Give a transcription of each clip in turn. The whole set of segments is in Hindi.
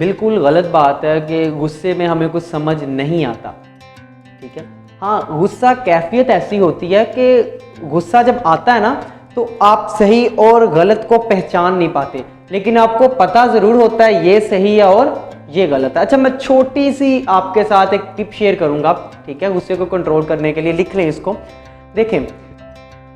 बिल्कुल गलत बात है कि गुस्से में हमें कुछ समझ नहीं आता। ठीक है, हाँ, गुस्सा कैफियत ऐसी होती है कि गुस्सा जब आता है ना तो आप सही और गलत को पहचान नहीं पाते, लेकिन आपको पता ज़रूर होता है ये सही है और ये गलत है। अच्छा, मैं छोटी सी आपके साथ एक टिप शेयर करूँगा, ठीक है, गुस्से को कंट्रोल करने के लिए। लिख लें इसको। देखें,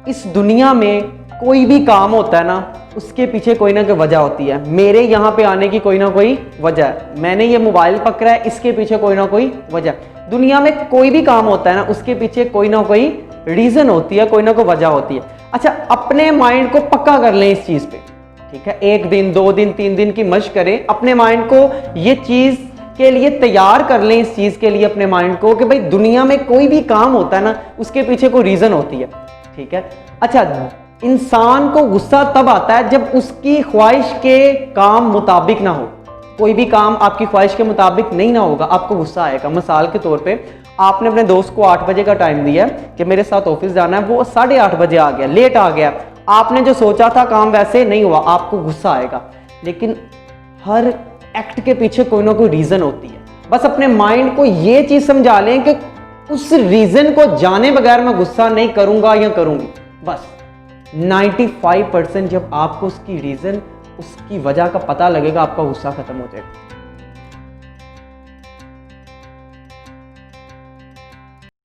इस दुनिया में कोई भी काम होता है ना, उसके पीछे कोई ना कोई वजह होती है। मेरे यहाँ पे आने की कोई ना कोई वजह है, मैंने ये मोबाइल पकड़ा है, इसके पीछे कोई ना कोई वजह। दुनिया में कोई भी काम होता है ना, उसके पीछे कोई ना कोई रीज़न होती है, कोई ना कोई वजह होती है। अच्छा, अपने माइंड को पक्का कर लें इस चीज़ पे, ठीक है। 1 दिन 2 दिन 3 दिन की मशक करें, अपने माइंड को ये चीज़ के लिए तैयार कर लें, इस चीज़ के लिए अपने माइंड को कि भाई दुनिया में कोई भी काम होता है ना, उसके पीछे कोई रीज़न होती है, ठीक है। अच्छा, इंसान को गुस्सा तब आता है जब उसकी ख्वाहिश के काम मुताबिक ना हो। कोई भी काम आपकी ख्वाहिश के मुताबिक नहीं ना होगा, आपको गुस्सा आएगा। मिसाल के तौर पे आपने अपने दोस्त को 8 बजे का टाइम दिया कि मेरे साथ ऑफिस जाना है, वो 8:30 बजे आ गया, लेट आ गया। आपने जो सोचा था काम वैसे नहीं हुआ, आपको गुस्सा आएगा। लेकिन हर एक्ट के पीछे कोई ना कोई रीज़न होती है। बस अपने माइंड को ये चीज़ समझा लें कि उस रीज़न को जाने बगैर मैं गुस्सा नहीं करूँगा या करूँगी। बस 95% जब आपको उसकी रीज़न, उसकी वजह का पता लगेगा, आपका गुस्सा खत्म हो जाएगा।